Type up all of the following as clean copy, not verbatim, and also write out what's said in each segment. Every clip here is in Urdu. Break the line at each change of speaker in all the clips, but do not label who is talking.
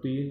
3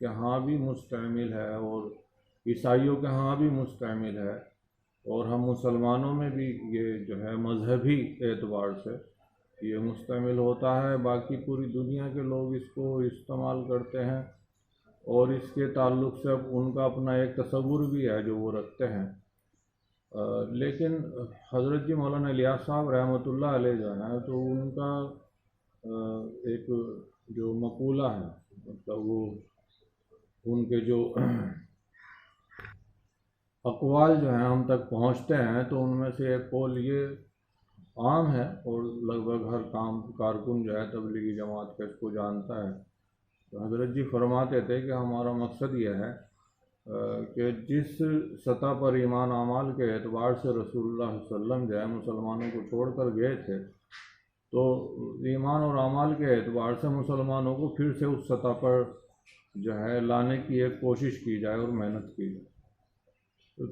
کے ہاں بھی مستعمل ہے اور عیسائیوں کے ہاں بھی مستعمل ہے، اور ہم مسلمانوں میں بھی یہ جو ہے مذہبی اعتبار سے یہ مستعمل ہوتا ہے۔ باقی پوری دنیا کے لوگ اس کو استعمال کرتے ہیں، اور اس کے تعلق سے اب ان کا اپنا ایک تصور بھی ہے جو وہ رکھتے ہیں۔ لیکن حضرت جی مولانا الیاس صاحب رحمۃ اللہ علیہ جو ہیں، تو ان کا ایک جو مقولہ ہے، مطلب وہ ان کے جو اقوال جو ہیں ہم تک پہنچتے ہیں، تو ان میں سے ایک قول یہ عام ہے، اور لگ بھگ ہر کارکن جو ہے تبلیغی جماعت کا اس کو جانتا ہے۔ تو حضرت جی فرماتے تھے کہ ہمارا مقصد یہ ہے کہ جس سطح پر ایمان اعمال کے اعتبار سے رسول اللہ صلی اللہ علیہ وسلم جو ہے مسلمانوں کو چھوڑ کر گئے تھے، تو ایمان اور اعمال کے اعتبار سے مسلمانوں کو پھر سے اس سطح پر جو ہے لانے کی ایک کوشش کی جائے اور محنت کی جائے۔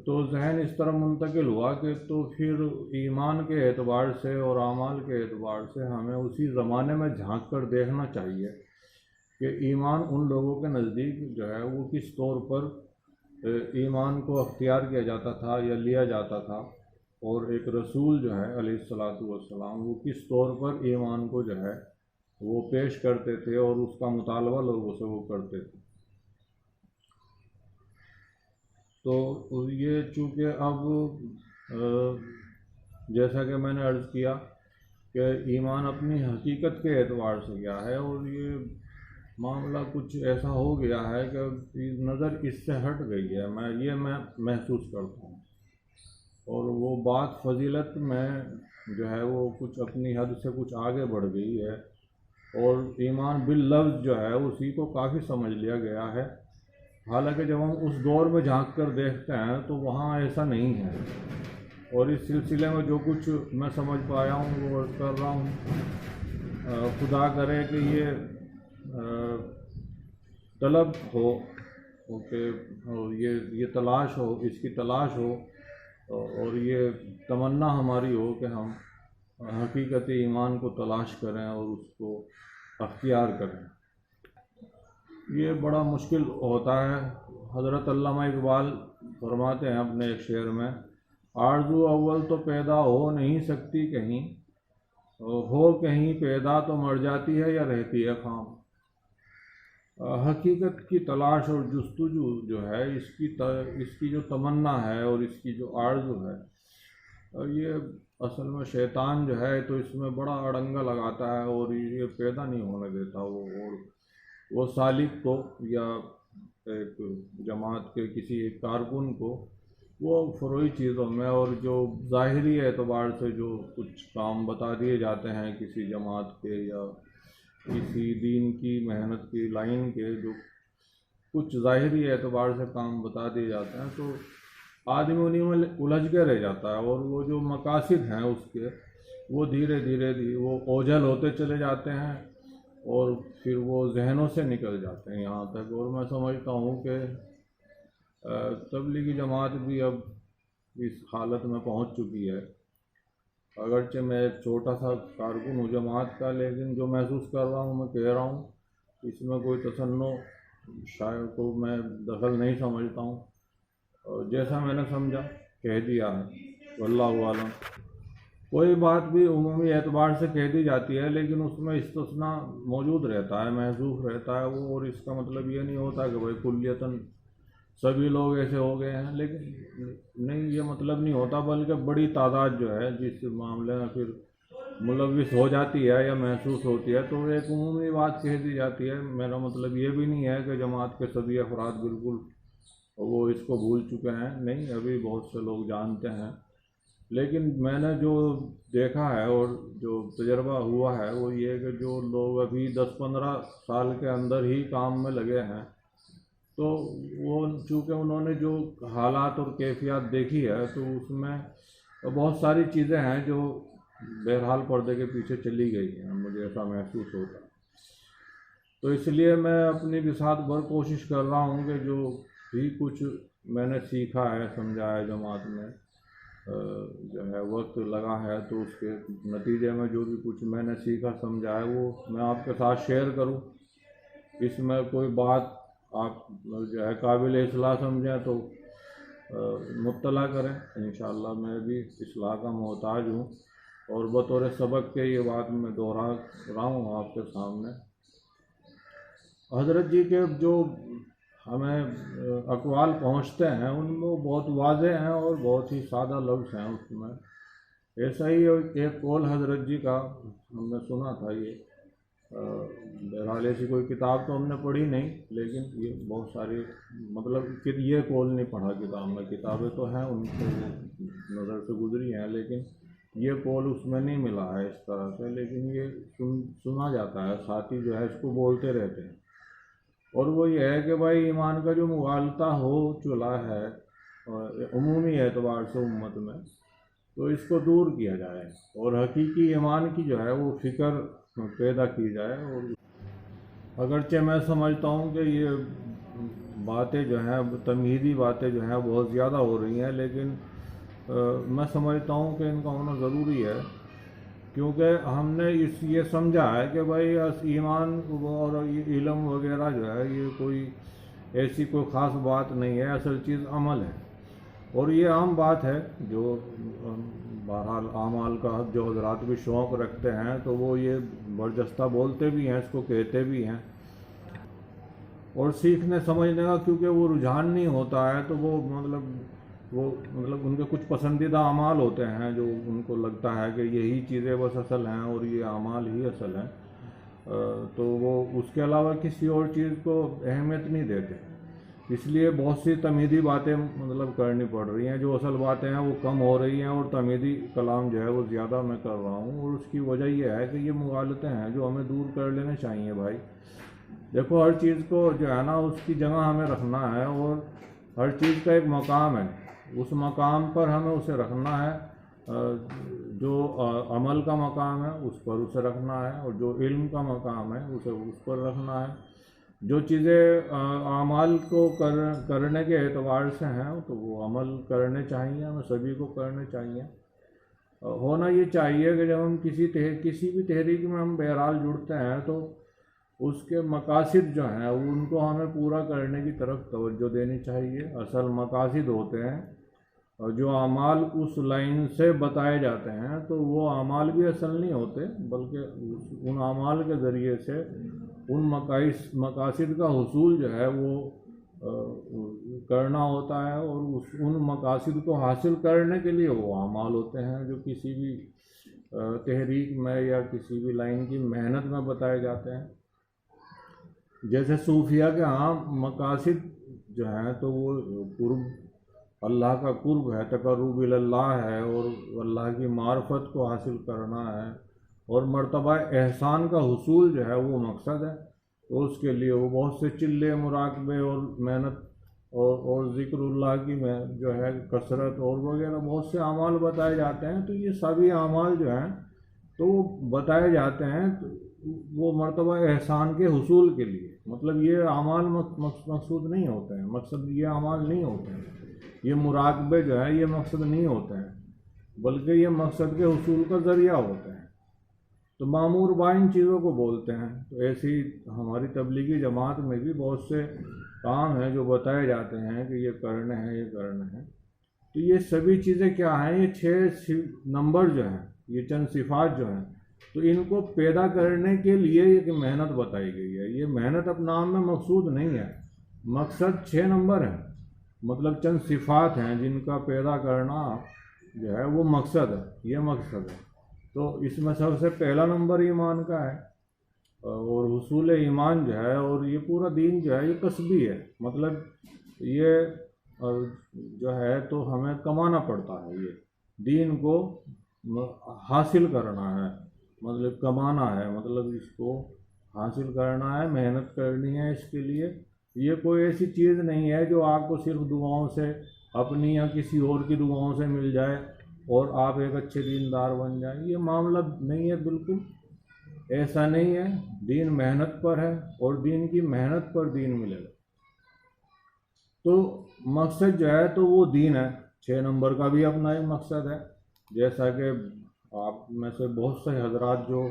تو ذہن اس طرح منتقل ہوا کہ تو پھر ایمان کے اعتبار سے اور اعمال کے اعتبار سے ہمیں اسی زمانے میں جھانک کر دیکھنا چاہیے کہ ایمان ان لوگوں کے نزدیک جو ہے وہ کس طور پر ایمان کو اختیار کیا جاتا تھا یا لیا جاتا تھا، اور ایک رسول جو ہے علیہ الصلاۃ والسلام وہ کس طور پر ایمان کو جو ہے وہ پیش کرتے تھے اور اس کا مطالبہ لوگوں سے وہ کرتے تھے۔ تو یہ چونکہ اب جیسا کہ میں نے عرض کیا کہ ایمان اپنی حقیقت کے اعتبار سے کیا ہے، اور یہ معاملہ کچھ ایسا ہو گیا ہے کہ نظر اس سے ہٹ گئی ہے، میں محسوس کرتا ہوں، اور وہ بات فضیلت میں جو ہے وہ کچھ اپنی حد سے کچھ آگے بڑھ گئی ہے، اور ایمان باللفظ جو ہے اسی کو کافی سمجھ لیا گیا ہے۔ حالانکہ جب ہم اس دور میں جھانک کر دیکھتے ہیں تو وہاں ایسا نہیں ہے، اور اس سلسلے میں جو کچھ میں سمجھ پایا ہوں وہ عرض کر رہا ہوں۔ خدا کرے کہ یہ طلب ہو کہ یہ تلاش ہو، اس کی تلاش ہو، اور یہ تمنا ہماری ہو کہ ہم حقیقت ایمان کو تلاش کریں اور اس کو اختیار کریں۔ یہ بڑا مشکل ہوتا ہے۔ حضرت علامہ اقبال فرماتے ہیں اپنے ایک شعر میں، آرزو اول تو پیدا ہو نہیں سکتی کہیں، ہو کہیں پیدا تو مر جاتی ہے یا رہتی ہے خام۔ حقیقت کی تلاش اور جستجو جو ہے اس کی جو تمنا ہے اور اس کی جو آرزو ہے، یہ اصل میں شیطان جو ہے تو اس میں بڑا اڑنگا لگاتا ہے، اور یہ پیدا نہیں ہونے دیتا وہ سالک کو یا ایک جماعت کے کسی ایک کارکن کو وہ فروعی چیزوں میں اور جو ظاہری اعتبار سے جو کچھ کام بتا دیے جاتے ہیں کسی جماعت کے یا کسی دین کی محنت کی لائن کے، جو کچھ ظاہری اعتبار سے کام بتا دیے جاتے ہیں، تو آدمی انہیں میں الجھ کے رہ جاتا ہے، اور وہ جو مقاصد ہیں اس کے وہ دھیرے دھیرے وہ اوجھل ہوتے چلے جاتے ہیں، اور پھر وہ ذہنوں سے نکل جاتے ہیں یہاں تک۔ اور میں سمجھتا ہوں کہ تبلیغی جماعت بھی اب اس حالت میں پہنچ چکی ہے۔ اگرچہ میں ایک چھوٹا سا کارکن ہوں جماعت کا، لیکن جو محسوس کر رہا ہوں میں کہہ رہا ہوں، اس میں کوئی تصنع شاعر کو میں دخل نہیں سمجھتا ہوں، اور جیسا میں نے سمجھا کہہ دیا ہے، واللہ عالم۔ کوئی بات بھی عمومی اعتبار سے کہہ دی جاتی ہے، لیکن اس میں استثناء موجود رہتا ہے، محذوف رہتا ہے وہ، اور اس کا مطلب یہ نہیں ہوتا کہ بھائی کلیتاً سبھی لوگ ایسے ہو گئے ہیں، لیکن نہیں، یہ مطلب نہیں ہوتا، بلکہ بڑی تعداد جو ہے جس معاملے میں پھر ملوث ہو جاتی ہے یا محسوس ہوتی ہے، تو ایک عمومی بات کہہ دی جاتی ہے۔ میرا مطلب یہ بھی نہیں ہے کہ جماعت کے سبھی افراد بالکل وہ اس کو بھول چکے ہیں، نہیں، ابھی بہت سے لوگ جانتے ہیں، لیکن میں نے جو دیکھا ہے اور جو تجربہ ہوا ہے وہ یہ کہ جو لوگ ابھی 10-15 سال کے اندر ہی کام میں لگے ہیں، تو وہ چونکہ انہوں نے جو حالات اور کیفیات دیکھی ہے، تو اس میں بہت ساری چیزیں ہیں جو بہرحال پردے کے پیچھے چلی گئی ہیں، مجھے ایسا محسوس ہوتا ہے۔ تو اس لیے میں اپنی بساط بھر کوشش کر رہا ہوں کہ جو بھی کچھ میں نے سیکھا ہے، سمجھا ہے جماعت میں، جو ہے وقت لگا ہے، تو اس کے نتیجے میں جو بھی کچھ میں نے سیکھا سمجھا ہے وہ میں آپ کے ساتھ شیئر کروں۔ اس میں کوئی بات آپ جو ہے قابل اصلاح سمجھیں تو مطلع کریں، انشاءاللہ میں بھی اصلاح کا محتاج ہوں، اور بطور سبق کے یہ بات میں دوہرا رہا ہوں آپ کے سامنے۔ حضرت جی کے جو ہمیں اقوال پہنچتے ہیں ان میں بہت واضح ہیں اور بہت ہی سادہ لفظ ہیں اس میں۔ ایسا ہی ایک قول حضرت جی کا ہم نے سنا تھا، یہ بہرحال ایسی کوئی کتاب تو ہم نے پڑھی نہیں، لیکن یہ بہت ساری مطلب کہ یہ قول نہیں پڑھا کتاب میں، کتابیں تو ہیں ان کو نظر سے گزری ہیں، لیکن یہ قول اس میں نہیں ملا ہے اس طرح سے، لیکن یہ سنا جاتا ہے، ساتھی جو ہے اس کو بولتے رہتے ہیں، اور وہ یہ ہے کہ بھائی ایمان کا جو مغالطہ ہو چلا ہے عمومی اعتبار سے امت میں، تو اس کو دور کیا جائے اور حقیقی ایمان کی جو ہے وہ فکر پیدا کی جائے۔ اور اگرچہ میں سمجھتا ہوں کہ یہ باتیں جو ہیں تمہیدی باتیں جو ہیں بہت زیادہ ہو رہی ہیں، لیکن میں سمجھتا ہوں کہ ان کا ہونا ضروری ہے، کیونکہ ہم نے یہ سمجھا ہے کہ بھائی ایمان اور علم وغیرہ جو ہے یہ کوئی ایسی کوئی خاص بات نہیں ہے، اصل چیز عمل ہے، اور یہ عام بات ہے جو بہرحال اعمال کا جو حضرات بھی شوق رکھتے ہیں تو وہ یہ برجستہ بولتے بھی ہیں، اس کو کہتے بھی ہیں، اور سیکھنے سمجھنے کا کیونکہ وہ رجحان نہیں ہوتا ہے تو وہ مطلب ان کے کچھ پسندیدہ اعمال ہوتے ہیں جو ان کو لگتا ہے کہ یہی چیزیں بس اصل ہیں اور یہ اعمال ہی اصل ہیں، تو وہ اس کے علاوہ کسی اور چیز کو اہمیت نہیں دیتے، اس لیے بہت سی تمہیدی باتیں مطلب کرنی پڑ رہی ہیں، جو اصل باتیں ہیں وہ کم ہو رہی ہیں اور تمہیدی کلام جو ہے وہ زیادہ میں کر رہا ہوں، اور اس کی وجہ یہ ہے کہ یہ مغالطے ہیں جو ہمیں دور کر لینے چاہیے۔ بھائی دیکھو، ہر چیز کو جو ہے نا اس کی جگہ ہمیں رکھنا ہے، اور ہر چیز کا ایک مقام ہے، اس مقام پر ہمیں اسے رکھنا ہے، جو عمل کا مقام ہے اس پر اسے رکھنا ہے، اور جو علم کا مقام ہے اسے اس پر رکھنا ہے۔ جو چیزیں اعمال کو کرنے کے اعتبار سے ہیں تو وہ عمل کرنے چاہیے، ہمیں سبھی کو کرنے چاہیے۔ ہونا یہ چاہیے کہ جب ہم کسی بھی تحریک میں ہم بہرحال جڑتے ہیں تو اس کے مقاصد جو ہیں ان کو ہمیں پورا کرنے کی طرف توجہ دینی چاہیے۔ اصل مقاصد ہوتے ہیں، اور جو اعمال اس لائن سے بتائے جاتے ہیں تو وہ اعمال بھی اصل نہیں ہوتے، بلکہ ان اعمال کے ذریعے سے ان مقاصد کا حصول جو ہے وہ کرنا ہوتا ہے، اور ان مقاصد کو حاصل کرنے کے لیے وہ اعمال ہوتے ہیں جو کسی بھی تحریک میں یا کسی بھی لائن کی محنت میں بتائے جاتے ہیں۔ جیسے صوفیہ کے عام مقاصد جو ہیں تو وہ قرب، اللہ کا قرب ہے، تقرب اللہ ہے، اور اللہ کی معرفت کو حاصل کرنا ہے، اور مرتبہ احسان کا حصول جو ہے وہ مقصد ہے، تو اس کے لیے وہ بہت سے چلے مراقبے اور محنت اور ذکر اللہ کی جو ہے کثرت اور وغیرہ بہت سے اعمال بتائے جاتے ہیں۔ تو یہ سبھی اعمال جو ہیں تو وہ بتائے جاتے ہیں وہ مرتبہ احسان کے حصول کے لیے، مطلب یہ اعمال مقصود نہیں ہوتے ہیں، مقصد یہ اعمال نہیں ہوتے ہیں، یہ مراقبے جو ہے یہ مقصد نہیں ہوتے ہیں، بلکہ یہ مقصد کے حصول کا ذریعہ ہوتے ہیں، تو مامور با ان چیزوں کو بولتے ہیں۔ تو ایسی ہماری تبلیغی جماعت میں بھی بہت سے کام ہیں جو بتائے جاتے ہیں کہ یہ کرنے ہیں، یہ کرنے ہیں، تو یہ سبھی چیزیں کیا ہیں، یہ 6 نمبر جو ہیں، یہ چند صفات جو ہیں، تو ان کو پیدا کرنے کے لیے ایک محنت بتائی گئی ہے۔ یہ محنت اپنے نام میں مقصود نہیں ہے، مقصد 6 نمبر ہے، مطلب چند صفات ہیں جن کا پیدا کرنا جو ہے وہ مقصد ہے، یہ مقصد ہے۔ تو اس میں سب سے پہلا نمبر ایمان کا ہے، اور حصول ایمان جو ہے اور یہ پورا دین جو ہے یہ کسبی ہے، مطلب یہ جو ہے تو ہمیں کمانا پڑتا ہے، یہ دین کو حاصل کرنا ہے، مطلب کمانا ہے، مطلب اس کو حاصل کرنا ہے، محنت کرنی ہے اس کے لیے۔ یہ کوئی ایسی چیز نہیں ہے جو آپ کو صرف دعاؤں سے، اپنی یا کسی اور کی دعاؤں سے مل جائے اور آپ ایک اچھے دیندار بن جائیں، یہ معاملہ نہیں ہے، بالکل ایسا نہیں ہے۔ دین محنت پر ہے، اور دین کی محنت پر دین ملے گا۔ تو مقصد جو ہے تو وہ دین ہے۔ 6 نمبر کا بھی اپنا ایک مقصد ہے، جیسا کہ آپ میں سے بہت سے حضرات جو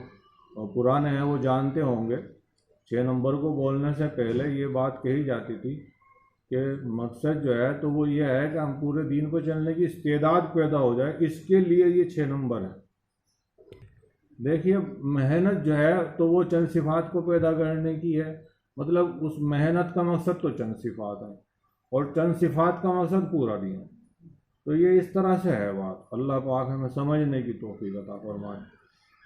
پرانے ہیں وہ جانتے ہوں گے 6 نمبر کو بولنے سے پہلے یہ بات کہی جاتی تھی کہ مقصد جو ہے تو وہ یہ ہے کہ ہم پورے دین کو چلنے کی استعداد پیدا ہو جائے، اس کے لیے یہ 6 نمبر ہے۔ دیکھیے محنت جو ہے تو وہ چند صفات کو پیدا کرنے کی ہے، مطلب اس محنت کا مقصد تو چند صفات ہیں، اور چند صفات کا مقصد پورا دین ہے۔ تو یہ اس طرح سے ہے بات۔ اللہ پاک ہمیں سمجھنے کی توفیق عطا فرمائے۔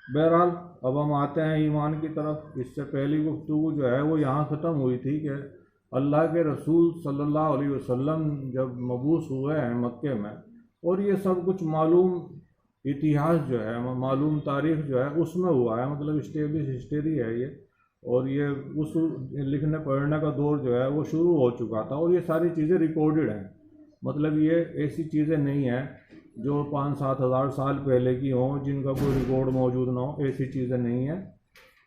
بہرحال اب ہم آتے ہیں ایمان کی طرف۔ اس سے پہلی گفتگو جو ہے وہ یہاں ختم ہوئی تھی کہ اللہ کے رسول صلی اللہ علیہ وسلم جب مبعوث ہوئے ہیں مکے میں، اور یہ سب کچھ معلوم اتہاس جو ہے، معلوم تاریخ جو ہے اس میں ہوا ہے، مطلب اسٹیبلش ہسٹری ہے یہ، اور یہ اس لکھنے پڑھنے کا دور جو ہے وہ شروع ہو چکا تھا، اور یہ ساری چیزیں ریکارڈڈ ہیں۔ مطلب یہ ایسی چیزیں نہیں ہیں جو 5-7 ہزار سال پہلے کی ہوں جن کا کوئی ریکارڈ موجود نہ ہو، ایسی چیزیں نہیں ہیں،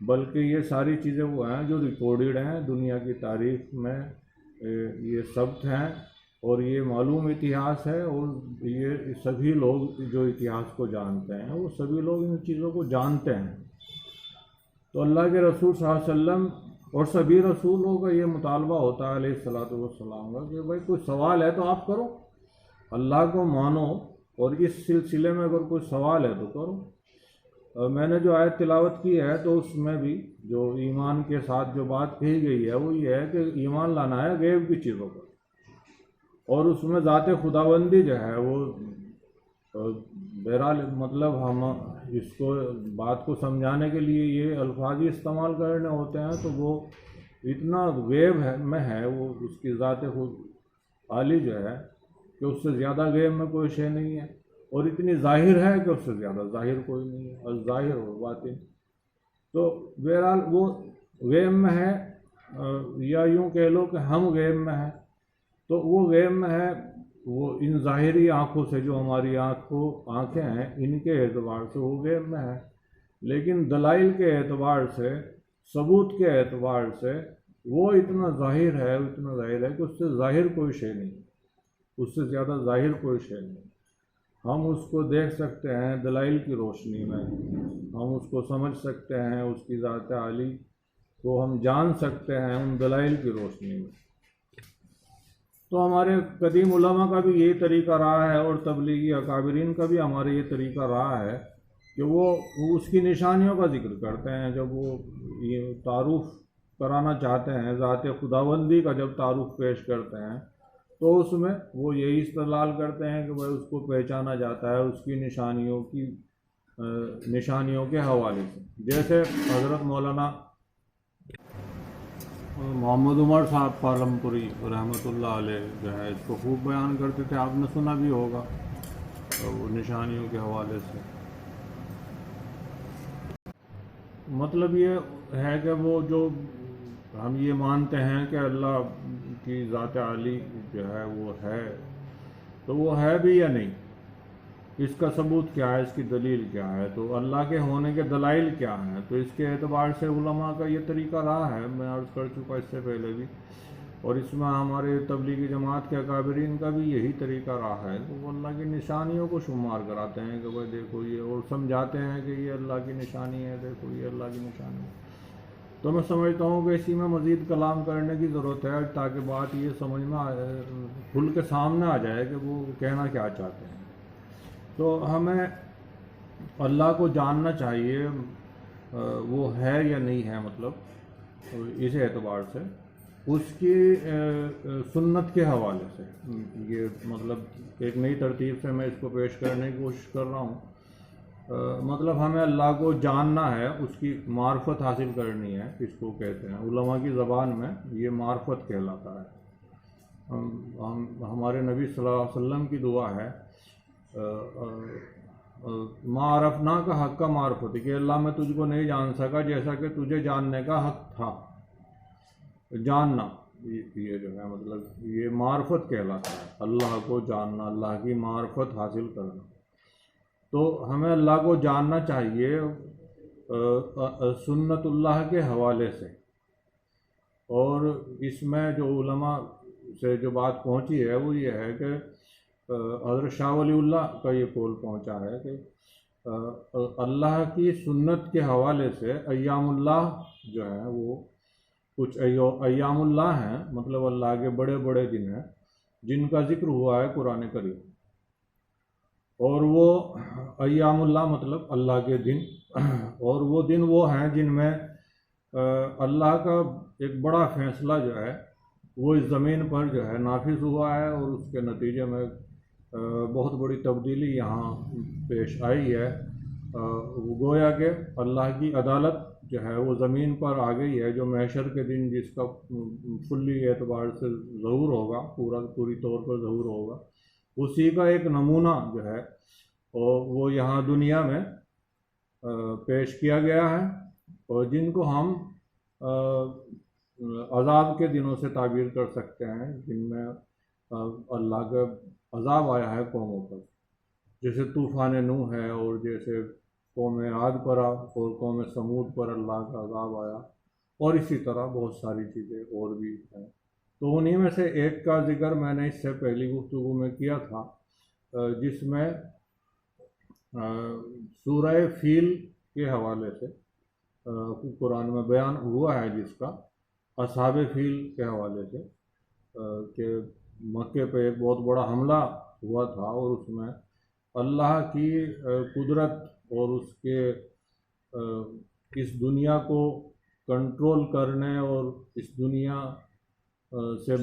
بلکہ یہ ساری چیزیں وہ ہیں جو ریکارڈڈ ہیں دنیا کی تاریخ میں، یہ ثبت ہیں، اور یہ معلوم اتہاس ہے، اور یہ سبھی لوگ جو اتہاس کو جانتے ہیں وہ سبھی لوگ ان چیزوں کو جانتے ہیں۔ تو اللہ کے رسول صلی اللہ علیہ وسلم اور سبھی رسولوں کا یہ مطالبہ ہوتا ہے علیہ الصلوۃ والسلام کا کہ بھائی کوئی سوال ہے تو آپ کرو، اللہ کو مانو، اور اس سلسلے میں اگر کوئی سوال ہے تو کرو۔ میں نے جو آیت تلاوت کی ہے تو اس میں بھی جو ایمان کے ساتھ جو بات کہی گئی ہے وہ یہ ہے کہ ایمان لانا ہے غیب کی چیزوں پر، اور اس میں ذات خداوندی جو ہے وہ بہرحال مطلب ہم اس کو بات کو سمجھانے کے لیے یہ الفاظ ہی استعمال کرنے ہوتے ہیں، تو وہ اتنا غیب میں ہے وہ اس کی ذات خود عالی جو ہے کہ اس سے زیادہ غیب میں کوئی شے نہیں ہے، اور اتنی ظاہر ہے کہ اس سے زیادہ ظاہر کوئی نہیں ہے، اور ظاہر اور باطن۔ تو بہرحال وہ غیب میں ہے، یا یوں کہہ لو کہ ہم غیب میں ہیں، تو وہ غیب میں ہے وہ ان ظاہری آنکھوں سے، جو ہماری آنکھیں ہیں ان کے اعتبار سے وہ غیب میں ہے، لیکن دلائل کے اعتبار سے، ثبوت کے اعتبار سے وہ اتنا ظاہر ہے، اتنا ظاہر ہے کہ اس سے ظاہر کوئی شے نہیں، اس سے زیادہ ظاہر کوئی شے نہیں۔ ہم اس کو دیکھ سکتے ہیں دلائل کی روشنی میں، ہم اس کو سمجھ سکتے ہیں، اس کی ذات عالی کو ہم جان سکتے ہیں ان دلائل کی روشنی میں۔ تو ہمارے قدیم علماء کا بھی یہی طریقہ رہا ہے، اور تبلیغی اکابرین کا بھی ہمارے یہ طریقہ رہا ہے کہ وہ اس کی نشانیوں کا ذکر کرتے ہیں۔ جب وہ یہ تعارف کرانا چاہتے ہیں، ذات خداوندی کا جب تعارف پیش کرتے ہیں، تو اس میں وہ یہی استدلال کرتے ہیں کہ بھائی اس کو پہچانا جاتا ہے اس کی نشانیوں کے حوالے سے۔ جیسے حضرت مولانا محمد عمر صاحب پالم پوری رحمۃ اللہ علیہ جو ہے اس کو خوب بیان کرتے تھے، آپ نے سنا بھی ہوگا وہ نشانیوں کے حوالے سے۔ مطلب یہ ہے کہ وہ جو ہم یہ مانتے ہیں کہ اللہ کی ذات عالی جو ہے وہ ہے، تو وہ ہے بھی یا نہیں، اس کا ثبوت کیا ہے، اس کی دلیل کیا ہے، تو اللہ کے ہونے کے دلائل کیا ہیں۔ تو اس کے اعتبار سے علماء کا یہ طریقہ رہا ہے، میں عرض کر چکا اس سے پہلے بھی، اور اس میں ہمارے تبلیغی جماعت کے اکابرین کا بھی یہی طریقہ رہا ہے۔ تو وہ اللہ کی نشانیوں کو شمار کراتے ہیں کہ بھائی دیکھو یہ، اور سمجھاتے ہیں کہ یہ اللہ کی نشانی ہے، دیکھو یہ اللہ کی نشانی ہے۔ تو میں سمجھتا ہوں کہ اسی میں مزید کلام کرنے کی ضرورت ہے، تاکہ بات یہ سمجھ میں کھل کے سامنے آ جائے کہ وہ کہنا کیا چاہتے ہیں۔ تو ہمیں اللہ کو جاننا چاہیے وہ ہے یا نہیں ہے، مطلب اس اعتبار سے اس کی سنت کے حوالے سے۔ یہ مطلب ایک نئی ترتیب سے میں اس کو پیش کرنے کی کوشش کر رہا ہوں۔ مطلب ہمیں اللہ کو جاننا ہے، اس کی معرفت حاصل کرنی ہے، اس کو کہتے ہیں علماء کی زبان میں یہ معرفت کہلاتا ہے۔ ہمارے نبی صلی اللہ علیہ وسلم کی دعا ہے ما عرفنا کا حق کا معرفت، کہ اللہ میں تجھ کو نہیں جان سکا جیسا کہ تجھے جاننے کا حق تھا۔ جاننا یہ جو ہے مطلب یہ معرفت کہلاتا ہے، اللہ کو جاننا، اللہ کی معرفت حاصل کرنا۔ تو ہمیں اللہ کو جاننا چاہیے سنت اللہ کے حوالے سے، اور اس میں جو علماء سے جو بات پہنچی ہے وہ یہ ہے کہ حضرت شاہ ولی اللہ کا یہ قول پہنچا ہے کہ اللہ کی سنت کے حوالے سے ایام اللہ جو ہے وہ کچھ ایام اللہ ہیں، مطلب اللہ کے بڑے بڑے دن ہیں جن کا ذکر ہوا ہے قرآن کریم، اور وہ ایام اللہ مطلب اللہ کے دن، اور وہ دن وہ ہیں جن میں اللہ کا ایک بڑا فیصلہ جو ہے وہ اس زمین پر جو ہے نافذ ہوا ہے، اور اس کے نتیجے میں بہت بڑی تبدیلی یہاں پیش آئی ہے۔ گویا کہ اللہ کی عدالت جو ہے وہ زمین پر آ گئی ہے، جو محشر کے دن جس کا کلی اعتبار سے ظہور ہوگا، پوری طور پر ظہور ہوگا، اسی کا ایک نمونہ جو ہے اور وہ یہاں دنیا میں پیش کیا گیا ہے، اور جن کو ہم عذاب کے دنوں سے تعبیر کر سکتے ہیں، جن میں اللہ کا عذاب آیا ہے قوموں پر، جیسے طوفان نوح ہے، اور جیسے قوم عاد پر اور قوم سمود پر اللہ کا عذاب آیا، اور اسی طرح بہت ساری چیزیں اور بھی ہیں۔ تو انہی میں سے ایک کا ذکر میں نے اس سے پہلی گفتگو میں کیا تھا، جس میں سورہ فیل کے حوالے سے قرآن میں بیان ہوا ہے، جس کا اصحاب فیل کے حوالے سے کہ مکے پہ ایک بہت بڑا حملہ ہوا تھا، اور اس میں اللہ کی قدرت اور اس کے اس دنیا کو کنٹرول کرنے اور اس دنیا سے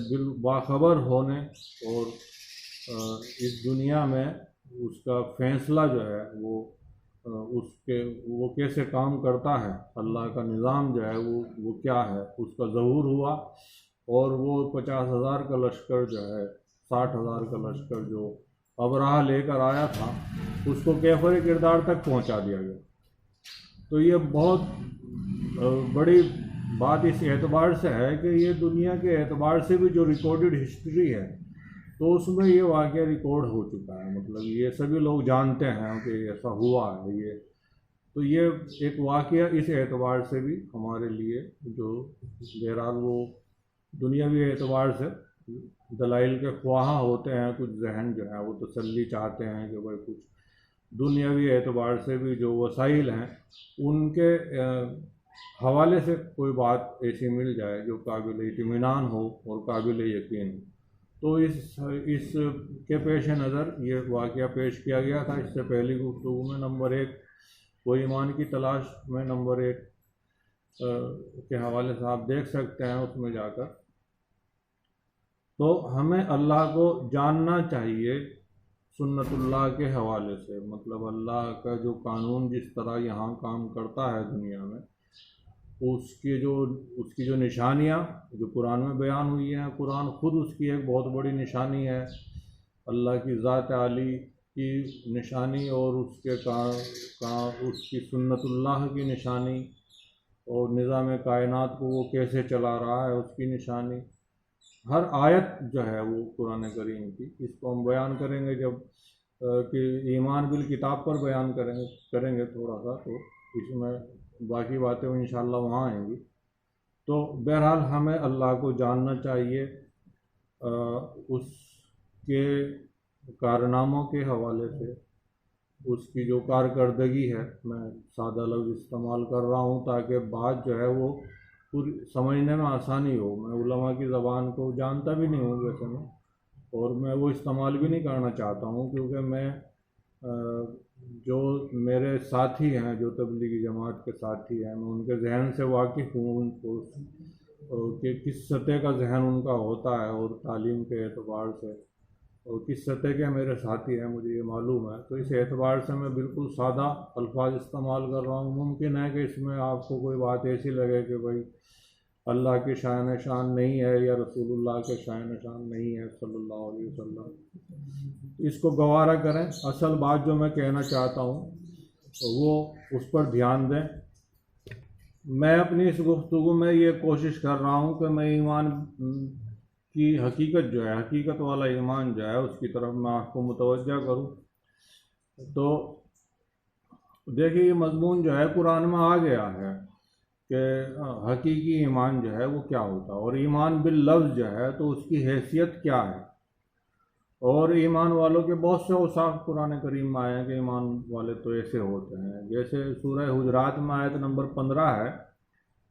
باخبر ہونے، اور اس دنیا میں اس کا فیصلہ جو ہے وہ کیسے کام کرتا ہے، اللہ کا نظام جو ہے وہ کیا ہے، اس کا ظہور ہوا، اور وہ 50,000 کا لشکر جو ہے 60,000 کا لشکر جو ابرہہ لے کر آیا تھا، اس کو کیفر کردار تک پہنچا دیا گیا۔ تو یہ بہت بڑی بات اس اعتبار سے ہے کہ یہ دنیا کے اعتبار سے بھی جو ریکارڈڈ ہسٹری ہے، تو اس میں یہ واقعہ ریکارڈ ہو چکا ہے، مطلب یہ سبھی لوگ جانتے ہیں کہ ایسا ہوا ہے۔ تو یہ ایک واقعہ اس اعتبار سے بھی ہمارے لیے جو بہرحال وہ دنیاوی اعتبار سے دلائل کے خواہاں ہوتے ہیں، کچھ ذہن جو ہے وہ تسلی چاہتے ہیں کہ بھائی کچھ دنیاوی اعتبار سے بھی جو وسائل ہیں ان کے حوالے سے کوئی بات ایسی مل جائے جو قابل اطمینان ہو اور قابل یقین ہو، تو اس کے پیش نظر یہ واقعہ پیش کیا گیا تھا اس سے پہلی گفتگو میں۔ نمبر 1 وہ ایمان کی تلاش میں نمبر 1 کے حوالے سے آپ دیکھ سکتے ہیں اس میں جا کر۔ تو ہمیں اللہ کو جاننا چاہیے سنت اللہ کے حوالے سے، مطلب اللہ کا جو قانون جس طرح یہاں کام کرتا ہے دنیا میں، اس کی جو نشانیاں جو قرآن میں بیان ہوئی ہیں، قرآن خود اس کی ایک بہت بڑی نشانی ہے، اللہ کی ذات عالی کی نشانی، اور اس کی سنت اللہ کی نشانی، اور نظام کائنات کو وہ کیسے چلا رہا ہے اس کی نشانی۔ ہر آیت جو ہے وہ قرآن کریم کی، اس کو ہم بیان کریں گے جب کہ ایمان بالکتاب پر بیان کریں گے تھوڑا سا، تو اس میں باقی باتیں انشاءاللہ وہاں آئیں گی۔ تو بہرحال ہمیں اللہ کو جاننا چاہیے، اس کے کارناموں کے حوالے سے، اس کی جو کارکردگی ہے، میں سادہ لفظ استعمال کر رہا ہوں تاکہ بات جو ہے وہ پوری سمجھنے میں آسانی ہو۔ میں علماء کی زبان کو جانتا بھی نہیں ہوں ویسے میں، اور میں وہ استعمال بھی نہیں کرنا چاہتا ہوں، کیونکہ میں جو میرے ساتھی ہیں، جو تبلیغی جماعت کے ساتھی ہیں، میں ان کے ذہن سے واقف ہوں، کہ کس سطح کا ذہن ان کا ہوتا ہے، اور تعلیم کے اعتبار سے، اور کس سطح کے میرے ساتھی ہیں مجھے یہ معلوم ہے۔ تو اس اعتبار سے میں بالکل سادہ الفاظ استعمال کر رہا ہوں۔ ممکن ہے کہ اس میں آپ کو کوئی بات ایسی لگے کہ بھائی اللہ کی شان نہیں ہے، یا رسول اللہ کے شان نہیں ہے صلی اللہ علیہ وسلم، اس کو گوارا کریں۔ اصل بات جو میں کہنا چاہتا ہوں وہ اس پر دھیان دیں۔ میں اپنی اس گفتگو میں یہ کوشش کر رہا ہوں کہ میں ایمان کی حقیقت جو ہے، حقیقت والا ایمان جو ہے، اس کی طرف میں آپ کو متوجہ کروں۔ تو دیکھیے یہ مضمون جو ہے قرآن میں آ گیا ہے کہ حقیقی ایمان جو ہے وہ کیا ہوتا ہے، اور ایمان باللفظ جو ہے تو اس کی حیثیت کیا ہے، اور ایمان والوں کے بہت سے اوصاف قرآن کریم میں آئے ہیں کہ ایمان والے تو ایسے ہوتے ہیں۔ جیسے سورہ حجرات میں آیت نمبر 15 ہے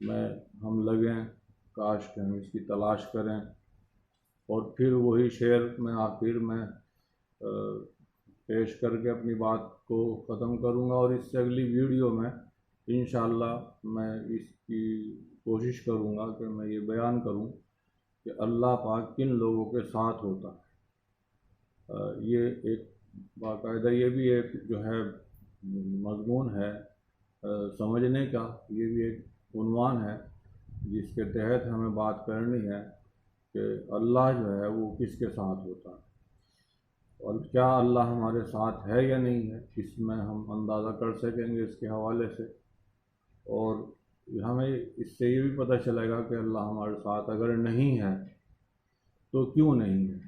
میں ہم لگیں، کاش کہ ہم اس کی تلاش کریں، اور پھر وہی شعر میں آخر میں پیش کر کے اپنی بات کو ختم کروں گا، اور اس سے اگلی ویڈیو میں انشاءاللہ میں اس کی کوشش کروں گا کہ میں یہ بیان کروں کہ اللہ پاک کن لوگوں کے ساتھ ہوتا ہے۔ یہ ایک باقاعدہ یہ بھی ایک جو ہے مضمون ہے سمجھنے کا، یہ بھی ایک عنوان ہے جس کے تحت ہمیں بات کرنی ہے کہ اللہ جو ہے وہ کس کے ساتھ ہوتا ہے، اور کیا اللہ ہمارے ساتھ ہے یا نہیں ہے، اس میں ہم اندازہ کر سکیں گے اس کے حوالے سے، اور ہمیں اس سے یہ بھی پتہ چلے گا کہ اللہ ہمارے ساتھ اگر نہیں ہے تو کیوں نہیں ہے،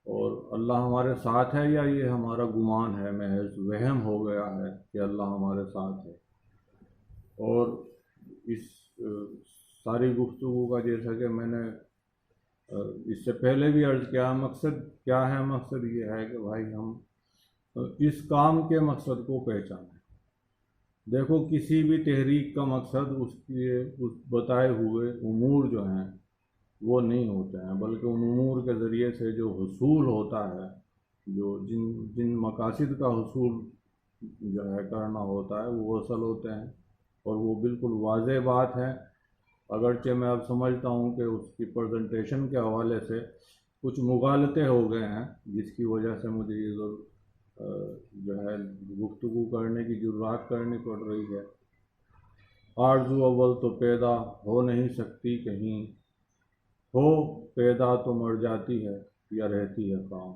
اور اللہ ہمارے ساتھ ہے یا یہ ہمارا گمان ہے، محض وہم ہو گیا ہے کہ اللہ ہمارے ساتھ ہے۔ اور اس ساری گفتگو کا جیسا کہ میں نے اس سے پہلے بھی عرض کیا، مقصد کیا ہے؟ مقصد یہ ہے کہ بھائی ہم اس کام کے مقصد کو پہچانیں۔ دیکھو کسی بھی تحریک کا مقصد اس بتائے ہوئے امور جو ہیں وہ نہیں ہوتے ہیں، بلکہ ان امور کے ذریعے سے جو حصول ہوتا ہے، جو جن مقاصد کا حصول جو ہے کرنا ہوتا ہے وہ حاصل ہوتے ہیں، اور وہ بالکل واضح بات ہے۔ اگرچہ میں اب سمجھتا ہوں کہ اس کی پریزنٹیشن کے حوالے سے کچھ مغالطے ہو گئے ہیں، جس کی وجہ سے مجھے یہ جو ہے گفتگو کرنے کی جرات کرنی پڑ رہی ہے۔ آرزو اول تو پیدا ہو نہیں سکتی کہیں، ہو پیدا تو مر جاتی ہے یا رہتی ہے کام۔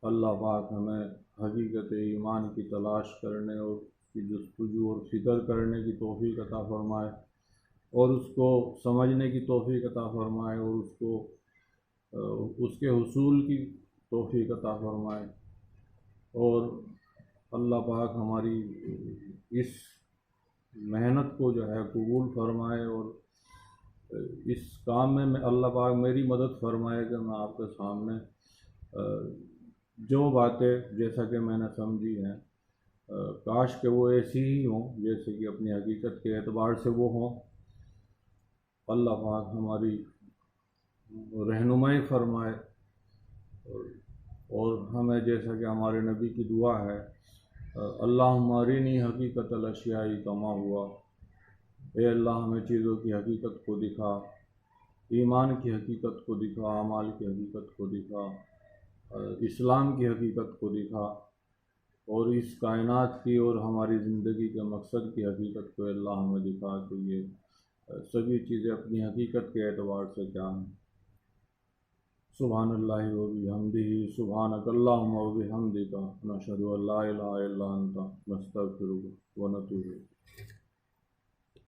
اللہ پاک ہمیں حقیقت ایمان کی تلاش کرنے اور اس کی جستجو اور فکر کرنے کی توفیق عطا فرمائے، اور اس کو سمجھنے کی توفیق عطا فرمائے، اور اس کے حصول کی توفیق عطا فرمائے، اور اللہ پاک ہماری اس محنت کو جو ہے قبول فرمائے، اور اس کام میں اللہ پاک میری مدد فرمائے کہ میں آپ کے سامنے جو باتیں جیسا کہ میں نے سمجھی ہیں کاش کہ وہ ایسی ہی ہوں جیسے کہ اپنی حقیقت کے اعتبار سے وہ ہوں۔ اللہ پاک ہماری رہنمائی فرمائے، اور ہمیں جیسا کہ ہمارے نبی کی دعا ہے، اللہم ارنی حقیقت الاشیاء کما ہوا، اے اللہ ہمیں چیزوں کی حقیقت کو دکھا، ایمان کی حقیقت کو دکھا، اعمال کی حقیقت کو دکھا، اسلام کی حقیقت کو دکھا، اور اس کائنات کی اور ہماری زندگی کے مقصد کی حقیقت کو اللہ ہمیں دکھا کہ یہ سبھی چیزیں اپنی حقیقت کے اعتبار سے کیا ہیں۔ سبحان اللہ و بحمدہ، سبحانک اللہم و بحمدک، نشہد ان لا الہ الا انت، نستغفرک و نتوب الیک۔